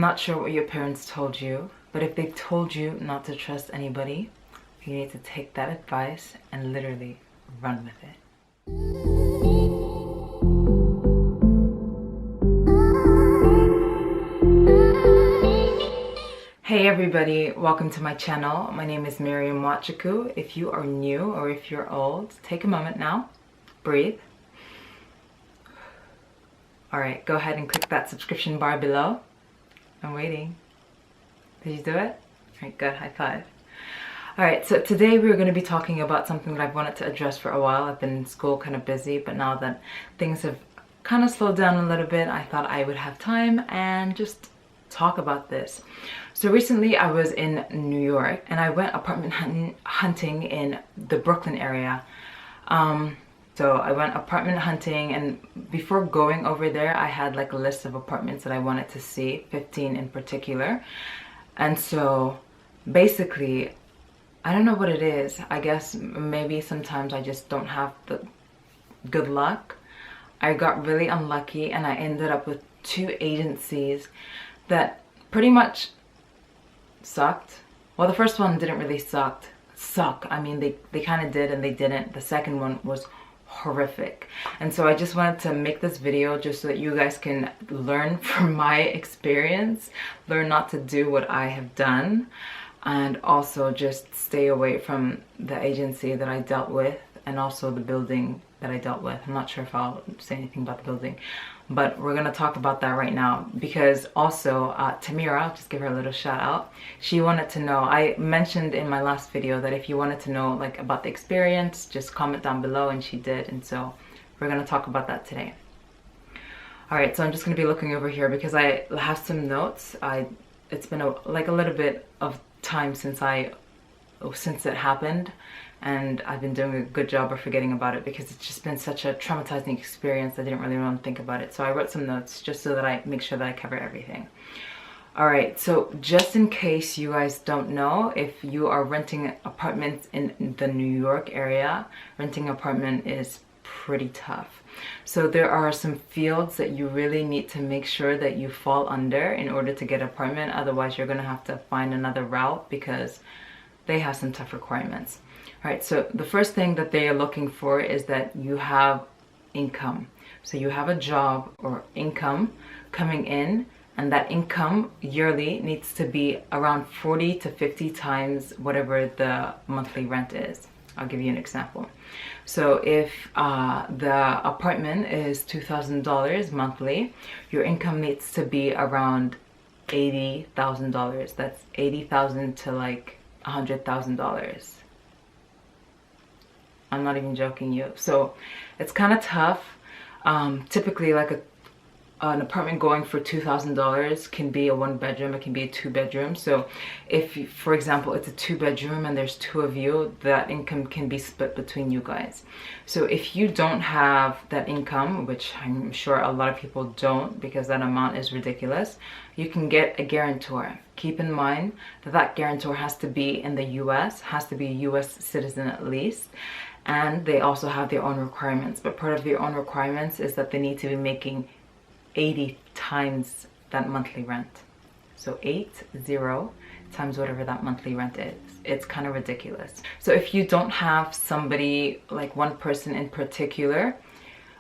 not sure what your parents told you, but if they told you not to trust anybody, you need to take that advice and literally run with it. Hey everybody, welcome to my channel. My name is Miriam Wachiku. If you are new or if you're old, take a moment now, breathe. Alright, go ahead and click that subscription bar below. I'm waiting. Did you do it? Alright, good, high five. Alright, so today we're going to be talking about something that I've wanted to address for a while. I've been in school kind of busy, but now that things have kind of slowed down a little bit, I thought I would have time and just talk about this. So recently I was in New York and I went apartment hunting in the Brooklyn area. So I went apartment hunting, and before going over there I had like a list of apartments that I wanted to see, 15 in particular. And so basically, I don't know what it is. I guess maybe sometimes I just don't have the good luck. I got really unlucky and I ended up with 2 agencies that pretty much sucked. Well, the first one didn't really suck. I mean, they kind of did and they didn't. The second one was horrific. And so I just wanted to make this video just so that you guys can learn from my experience, learn not to do what I have done, and also just stay away from the agency that I dealt with and also the building that I dealt with. I'm not sure if I'll say anything about the building, but we're gonna talk about that right now, because also Tamira, I'll just give her a little shout out. She wanted to know, I mentioned in my last video that if you wanted to know like about the experience, just comment down below, and she did, and so we're gonna talk about that today. All right, so I'm just gonna be looking over here because I have some notes. It's been a little bit of time since it happened, and I've been doing a good job of forgetting about it because it's just been such a traumatizing experience. I didn't really want to think about it, so I wrote some notes just so that I make sure that I cover everything. All right, so just in case you guys don't know, if you are renting apartments in the New York area, renting an apartment is pretty tough. So there are some fields that you really need to make sure that you fall under in order to get an apartment. Otherwise, you're gonna have to find another route because they have some tough requirements. All right, so the first thing that they are looking for is that you have income. So you have a job or income coming in, and that income yearly needs to be around 40 to 50 times whatever the monthly rent is. I'll give you an example. So if the apartment is $2,000 monthly, your income needs to be around $80,000. That's $80,000 to like $100,000. I'm not even joking you. So it's kind of tough. Typically like an apartment going for $2,000 can be a 1-bedroom, it can be a 2-bedroom. So if, for example, it's a 2-bedroom and there's 2 of you, that income can be split between you guys. So if you don't have that income, which I'm sure a lot of people don't because that amount is ridiculous, you can get a guarantor. Keep in mind that that guarantor has to be in the US, has to be a US citizen at least. And they also have their own requirements, but part of their own requirements is that they need to be making 80 times that monthly rent. So 80 times whatever that monthly rent is. It's kind of ridiculous. So if you don't have somebody, like one person in particular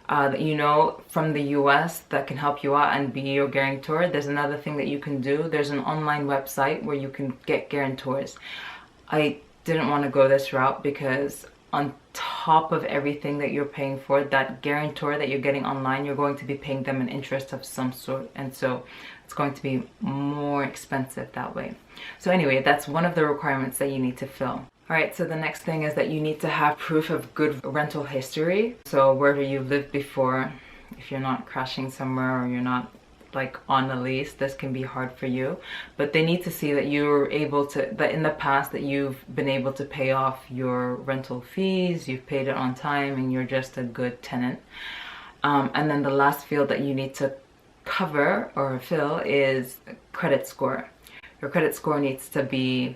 that you know from the US that can help you out and be your guarantor, there's another thing that you can do. There's an online website where you can get guarantors. I didn't want to go this route because on top of everything that you're paying for, that guarantor that you're getting online, you're going to be paying them an interest of some sort, and so it's going to be more expensive that way. So anyway, that's one of the requirements that you need to fill. All right, so the next thing is that you need to have proof of good rental history. So wherever you've lived before, if you're not crashing somewhere or you're not like on a lease, this can be hard for you, but they need to see that you're able to, that in the past that you've been able to pay off your rental fees, you've paid it on time, and you're just a good tenant. And then the last field that you need to cover or fill is credit score. Your credit score needs to be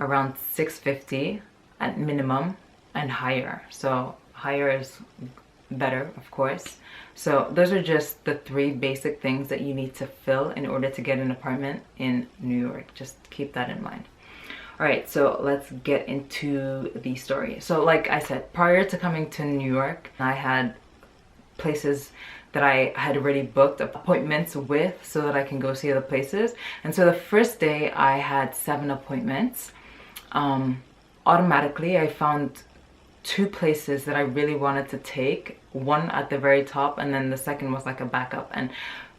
around 650 at minimum and higher. So higher is better, of course. So those are just the 3 basic things that you need to fill in order to get an apartment in New York. Just keep that in mind. All right, so let's get into the story. So like I said, prior to coming to New York, I had places that I had already booked appointments with so that I can go see other places. And so the first day I had 7 appointments. Automatically I found 2 places that I really wanted to take, one at the very top and then the second was like a backup. And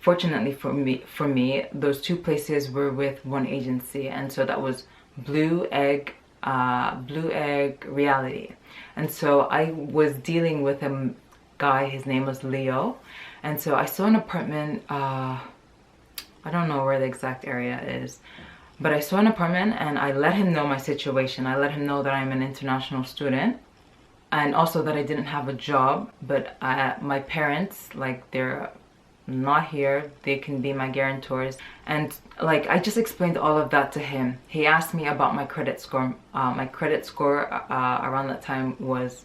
fortunately for me those 2 places were with one agency, and so that was Blue Egg Reality. And so I was dealing with a guy, his name was Leo, and so I saw an apartment, I don't know where the exact area is, but I saw an apartment and I let him know my situation. I let him know that I'm an international student and also that I didn't have a job, but my parents, like, they're not here, they can be my guarantors. And like, I just explained all of that to him. He asked me about my credit score. My credit score around that time was,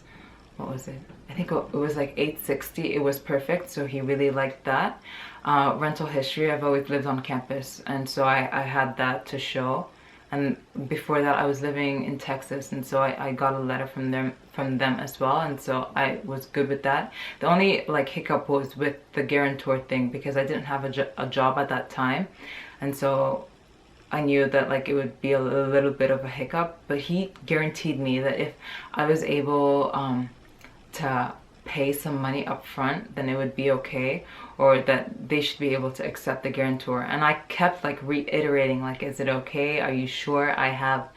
what was it? I think it was like 860. It was perfect, so he really liked that. Rental history, I've always lived on campus, and so I had that to show. And before that I was living in Texas, and so I got a letter from them as well, and so I was good with that. The only like hiccup was with the guarantor thing, because I didn't have a job at that time, and so I knew that like it would be a little bit of a hiccup. But he guaranteed me that if I was able to pay some money up front, then it would be okay, or that they should be able to accept the guarantor. And I kept like reiterating, like, is it okay? Are you sure? I have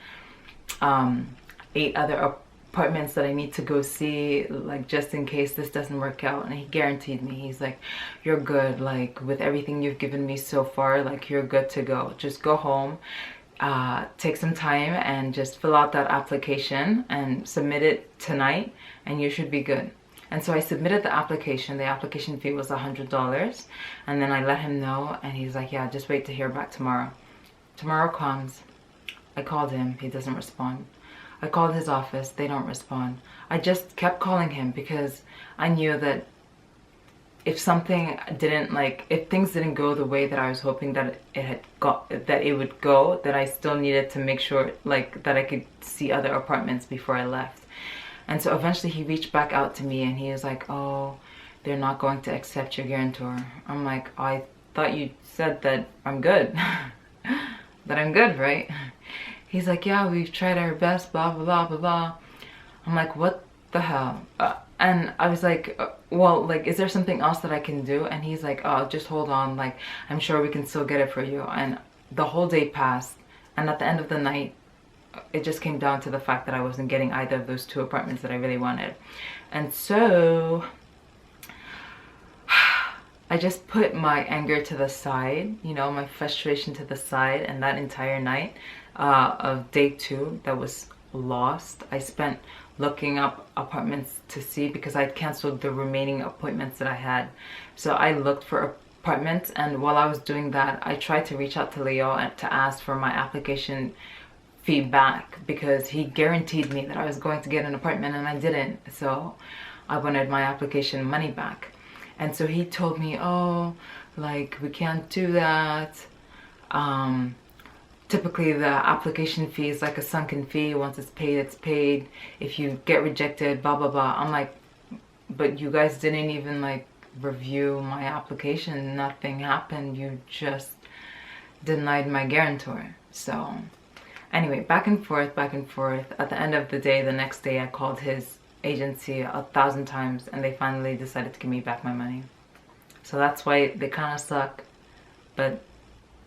8 other apartments that I need to go see, like, just in case this doesn't work out. And he guaranteed me, he's like, you're good, like, with everything you've given me so far, like, you're good to go. Just go home, take some time and just fill out that application and submit it tonight, and you should be good. And so I submitted the application. The application fee was $100, and then I let him know, and he's like, yeah, just wait to hear back tomorrow. Tomorrow comes. I called him, he doesn't respond. I called his office, they don't respond. I just kept calling him because I knew that if something didn't, like, if things didn't go the way that I was hoping that it would go, that I still needed to make sure, like, that I could see other apartments before I left. And so eventually he reached back out to me and he was like, oh, they're not going to accept your guarantor. I'm like, I thought you said that I'm good. That I'm good, right? He's like, yeah, we've tried our best, blah, blah, blah, blah, blah. I'm like, what the hell? And I was like, well, like, is there something else that I can do? And he's like, oh, just hold on. Like, I'm sure we can still get it for you. And the whole day passed. And at the end of the night, it just came down to the fact that I wasn't getting either of those 2 apartments that I really wanted. And so I just put my anger to the side, you know, my frustration to the side, and that entire night of day 2 that was lost, I spent looking up apartments to see, because I'd canceled the remaining appointments that I had. So I looked for apartments, and while I was doing that, I tried to reach out to Leo and to ask for my application feedback, because he guaranteed me that I was going to get an apartment and I didn't. So I wanted my application money back. And so he told me, oh, like, we can't do that. Typically the application fee is like a sunken fee. Once it's paid, it's paid. If you get rejected, blah, blah, blah. I'm like, but you guys didn't even like review my application. Nothing happened. You just denied my guarantor. So anyway, back and forth, back and forth. At the end of the day, the next day, I called his agency 1,000 times and they finally decided to give me back my money. So that's why they kind of suck, but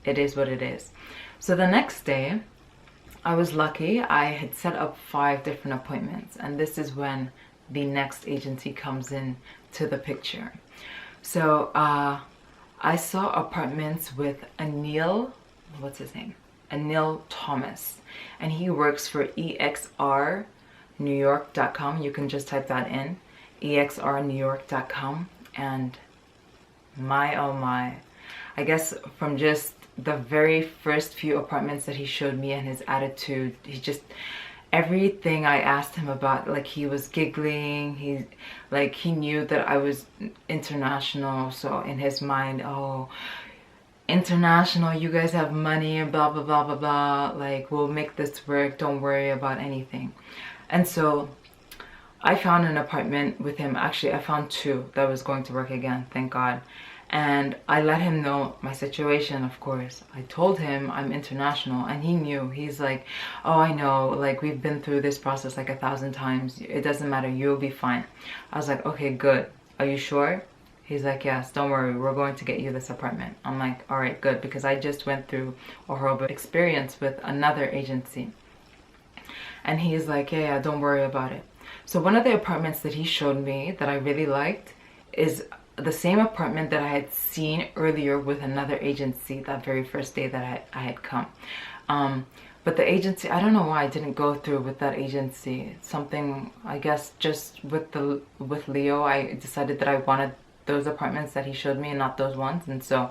it is what it is. So the next day, I was lucky. I had set up 5 different appointments, and this is when the next agency comes in to the picture. So I saw apartments with Anil, what's his name? Anil Thomas, and he works for exrnewyork.com. You can just type that in, exrnewyork.com, and my oh my, I guess from just the very first few apartments that he showed me and his attitude, he just, everything I asked him about, like, he was giggling. He knew that I was international, so in his mind, oh, international, you guys have money and blah blah blah blah blah, like, we'll make this work, don't worry about anything. And so I found an apartment with him. Actually, I found two that was going to work again, thank God. And I let him know my situation, of course. I told him I'm international, and he knew. He's like, oh, I know, like, we've been through this process like 1,000 times. It doesn't matter, you'll be fine. I was like, okay, good. Are you sure? He's like, yes, don't worry, we're going to get you this apartment. I'm like, all right, good, because I just went through a horrible experience with another agency. And he's like, yeah, don't worry about it. So one of the apartments that he showed me that I really liked is the same apartment that I had seen earlier with another agency that very first day that I had come. But the agency, I don't know why I didn't go through with that agency. Something, I guess, just with Leo, I decided that I wanted those apartments that he showed me and not those ones. And so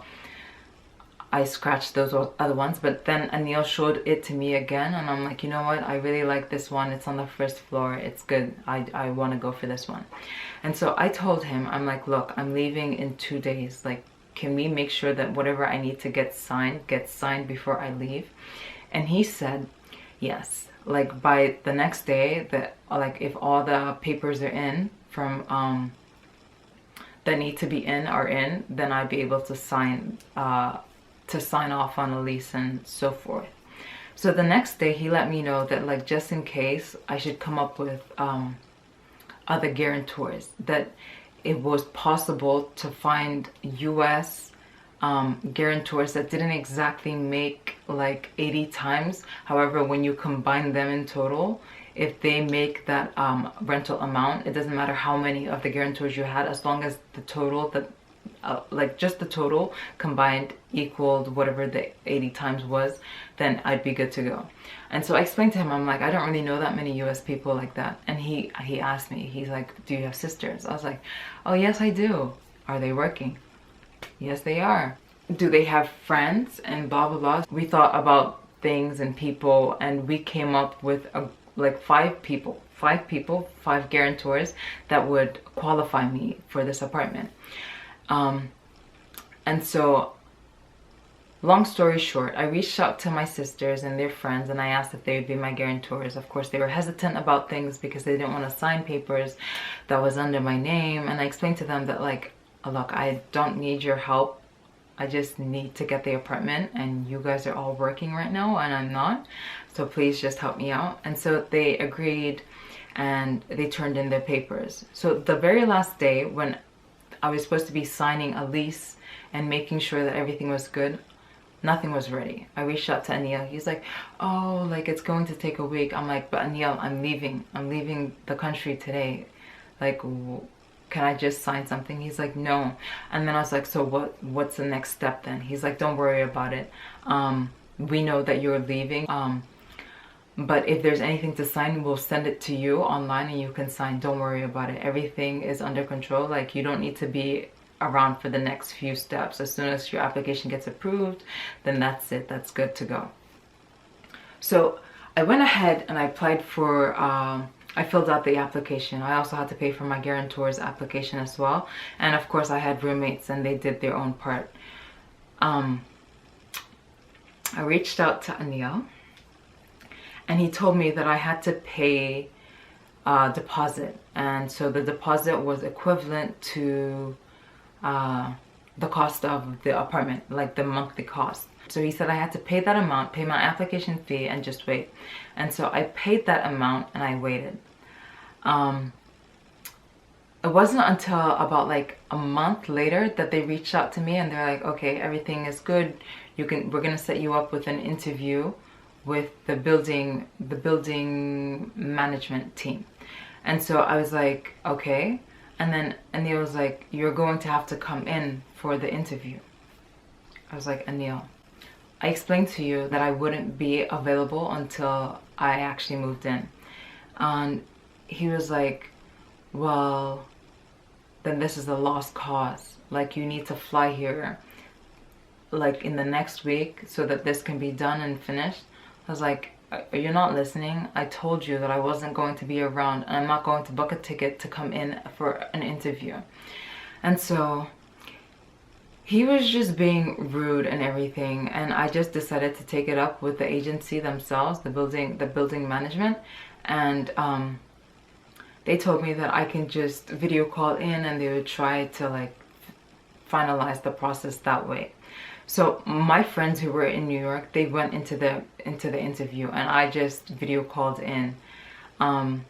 I scratched those other ones. But then Anil showed it to me again, and I'm like, you know what, I really like this one. It's on the first floor, it's good. I want to go for this one. And so I told him, I'm like, look, I'm leaving in 2 days. Like, can we make sure that whatever I need to get signed before I leave? And he said yes. Like, by the next day, that, like, if all the papers are in from that need to be in are in, then I'd be able to sign off on a lease and so forth. So the next day he let me know that, like, just in case, I should come up with other guarantors, that it was possible to find US guarantors that didn't exactly make like 80 times. However, when you combine them in total, if they make that rental amount, it doesn't matter how many of the guarantors you had, as long as the total, like just the total combined equaled whatever the 80 times was, then I'd be good to go. And so I explained to him, I'm like, I don't really know that many US people like that. And he asked me, he's like, do you have sisters? I was like, oh yes, I do. Are they working? Yes, they are. Do they have friends? And blah blah blah. We thought about things and people, and we came up with like five people, five guarantors that would qualify me for this apartment. And so, long story short, I reached out to my sisters and their friends, and I asked if they would be my guarantors. Of course, they were hesitant about things because they didn't want to sign papers that was under my name. And I explained to them that, like, look, I don't need your help. I just need to get the apartment, and you guys are all working right now and I'm not. So please just help me out. And so they agreed, and they turned in their papers. So the very last day, when I was supposed to be signing a lease and making sure that everything was good, nothing was ready. I reached out to Anil. He's like, oh, like, it's going to take a week. I'm like, but Anil, I'm leaving the country today. Like, can I just sign something? He's like, no. And then I was like, so what's the next step then? He's like, don't worry about it. We know that you're leaving. But if there's anything to sign, we'll send it to you online and you can sign. Don't worry about it. Everything is under control. Like, you don't need to be around for the next few steps. As soon as your application gets approved, then that's it. That's good to go. So I went ahead and I applied for, I filled out the application. I also had to pay for my guarantor's application as well. And of course I had roommates and they did their own part. I reached out to Anil, and he told me that I had to pay a deposit. And so the deposit was equivalent to the cost of the apartment, like the monthly cost. So he said I had to pay that amount, pay my application fee, and just wait. And so I paid that amount and I waited. It wasn't until about like a month later that they reached out to me and they're like, okay, everything is good. We're gonna set you up with an interview with the building management team. And so I was like, okay. And he was like, you're going to have to come in for the interview. I was like, Anil, I explained to you that I wouldn't be available until I actually moved in. And he was like, well, then this is a lost cause. Like, you need to fly here like in the next week so that this can be done and finished. I was like, you're not listening. I told you that I wasn't going to be around, and I'm not going to book a ticket to come in for an interview. And so he was just being rude and everything, and I just decided to take it up with the agency themselves, the building management, and they told me that I can just video call in and they would try to like finalize the process that way. So my friends who were in New York, they went into the interview, and I just video called in. And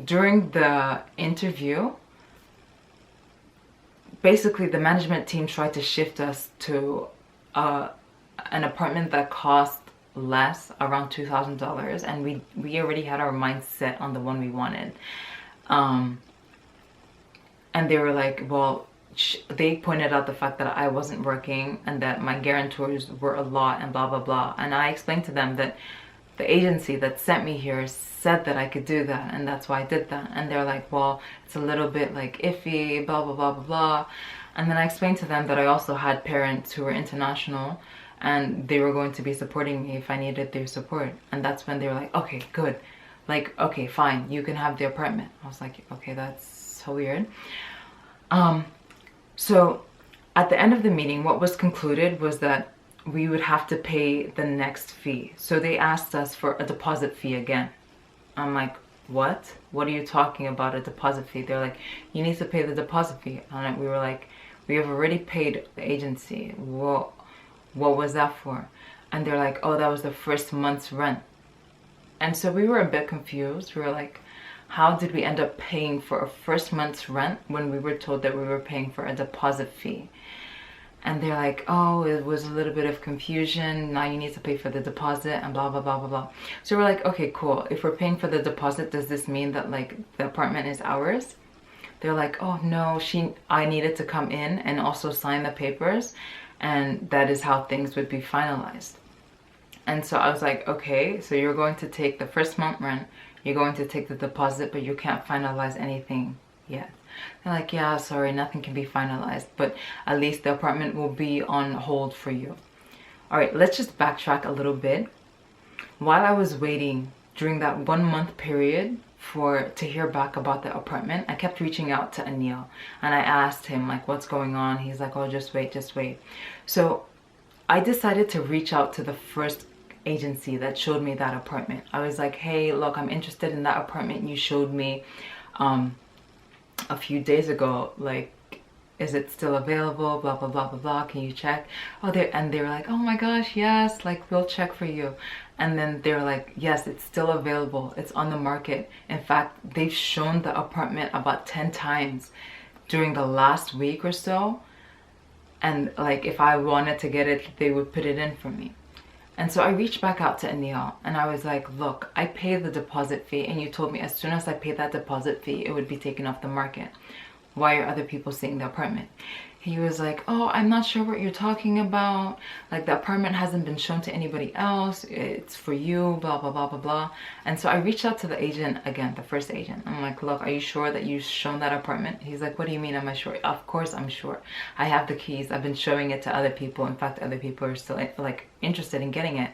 during the interview, basically the management team tried to shift us to an apartment that cost less, around $2,000, and we already had our mind set on the one we wanted. And they were like, well, they pointed out the fact that I wasn't working and that my guarantors were a lot and blah blah blah, and I explained to them that the agency that sent me here said that I could do that, and that's why I did that. And they're like, well, it's a little bit like iffy, blah blah blah blah blah. And then I explained to them that I also had parents who were international and they were going to be supporting me if I needed their support. And that's when they were like, okay, good, like, okay, fine, you can have the apartment. I was like, okay, that's so weird. So at the end of the meeting, what was concluded was that we would have to pay the next fee. So they asked us for a deposit fee again. I'm like, what? What are you talking about, a deposit fee? They're like, you need to pay the deposit fee. And we were like, we have already paid the agency. Well, what was that for? And they're like, oh, that was the first month's rent. And so we were a bit confused. We were like, how did we end up paying for a first month's rent when we were told that we were paying for a deposit fee? And they're like, oh, it was a little bit of confusion. Now you need to pay for the deposit and blah, blah, blah, blah, blah. So we're like, okay, cool. If we're paying for the deposit, does this mean that like the apartment is ours? They're like, oh no, I needed to come in and also sign the papers. And that is how things would be finalized. And so I was like, okay, so you're going to take the first month rent, you're going to take the deposit, but you can't finalize anything yet. They're like, yeah, sorry, nothing can be finalized, but at least the apartment will be on hold for you. All right, let's just backtrack a little bit. While I was waiting during that 1 month period to hear back about the apartment, I kept reaching out to Anil, and I asked him like, what's going on? He's like, oh, just wait, just wait. So I decided to reach out to the first agency that showed me that apartment. I was like, hey, look, I'm interested in that apartment you showed me a few days ago. Like, is it still available? Blah blah blah blah blah, can you check? And they were like, oh my gosh, yes, like we'll check for you. And then they're like, yes, it's still available, it's on the market. In fact, they've shown the apartment about 10 times during the last week or so, and like if I wanted to get it, they would put it in for me. And so I reached back out to Anil and I was like, look, I paid the deposit fee and you told me as soon as I paid that deposit fee, it would be taken off the market. Why are other people seeing the apartment? He was like, oh, I'm not sure what you're talking about. Like, the apartment hasn't been shown to anybody else. It's for you, blah, blah, blah, blah, blah. And so I reached out to the agent again, the first agent. I'm like, look, are you sure that you've shown that apartment? He's like, what do you mean, am I sure? Of course I'm sure. I have the keys. I've been showing it to other people. In fact, other people are still like interested in getting it.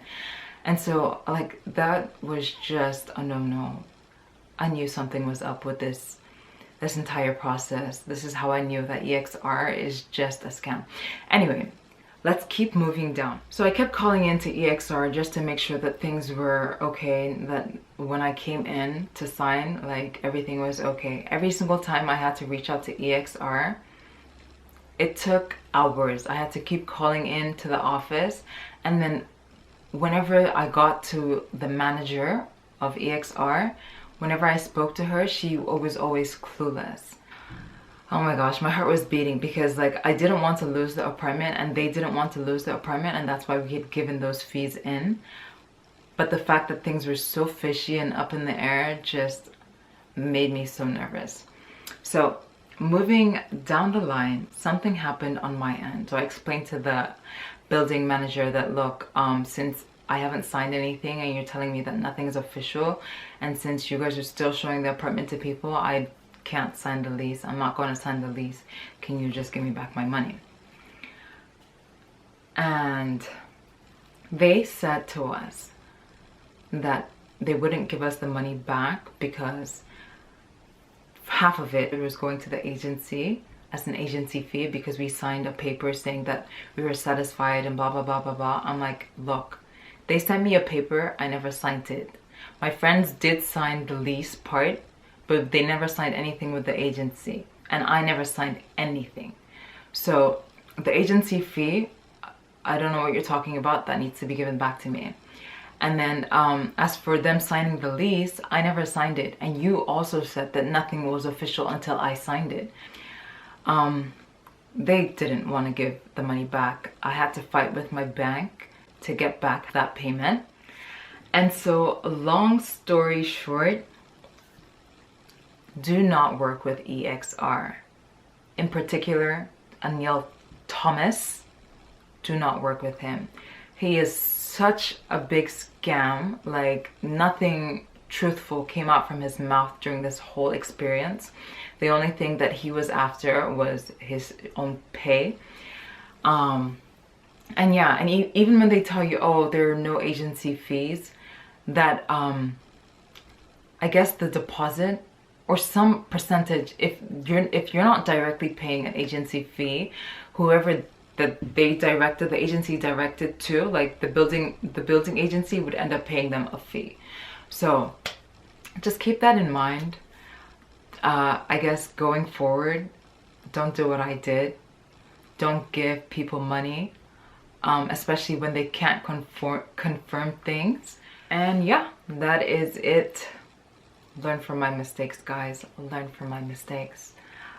And so like that was just a no-no. I knew something was up with this entire process. This is how I knew that EXR is just a scam. Anyway, let's keep moving down. So I kept calling into EXR just to make sure that things were okay, that when I came in to sign, like everything was okay. Every single time I had to reach out to EXR, it took hours. I had to keep calling in to the office, and then whenever I got to the manager of EXR, whenever I spoke to her, she was always clueless. Oh my gosh, my heart was beating because like I didn't want to lose the apartment and they didn't want to lose the apartment, and that's why we had given those fees in. But the fact that things were so fishy and up in the air just made me so nervous. So moving down the line, something happened on my end. So I explained to the building manager that, look, since I haven't signed anything and you're telling me that nothing is official, and since you guys are still showing the apartment to people, I can't sign the lease. I'm not going to sign the lease. Can you just give me back my money? And They said to us that they wouldn't give us the money back because half of it was going to the agency as an agency fee because we signed a paper saying that we were satisfied and blah blah blah blah blah. I'm like, look, they sent me a paper, I never signed it. My friends did sign the lease part, but they never signed anything with the agency, and I never signed anything. So the agency fee, I don't know what you're talking about, that needs to be given back to me. And then as for them signing the lease, I never signed it, and you also said that nothing was official until I signed it. They didn't want to give the money back. I had to fight with my bank to get back that payment. And so, long story short, do not work with EXR. In particular, Anil Thomas, do not work with him. He is such a big scam. Like, nothing truthful came out from his mouth during this whole experience. The only thing that he was after was his own pay. And yeah, and even when they tell you, oh, there are no agency fees, that I guess the deposit or some percentage, if you're not directly paying an agency fee, whoever that the agency directed to, like the building agency, would end up paying them a fee. So just keep that in mind. I guess going forward, don't do what I did. Don't give people money, especially when they can't confirm things. And yeah, that is it. Learn from my mistakes, guys. Learn from my mistakes.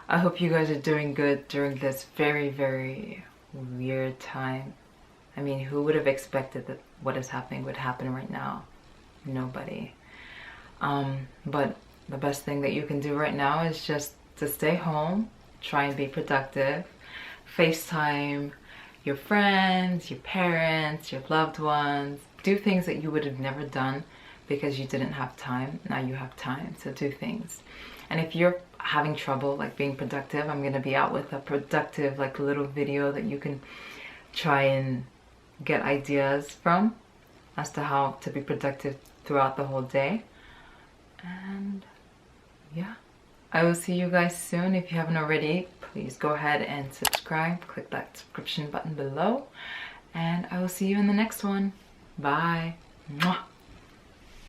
I hope you guys are doing good during this very, very weird time. I mean, who would have expected that what is happening would happen right now? Nobody. But the best thing that you can do right now is just to stay home, try and be productive, FaceTime your friends, your parents, your loved ones, do things that you would have never done because you didn't have time. Now you have time to do things. And if you're having trouble like being productive, I'm gonna be out with a productive like little video that you can try and get ideas from as to how to be productive throughout the whole day. And yeah, I will see you guys soon. If you haven't already, please go ahead and subscribe. Click that subscription button below, and I will see you in the next one. Bye. Mwah.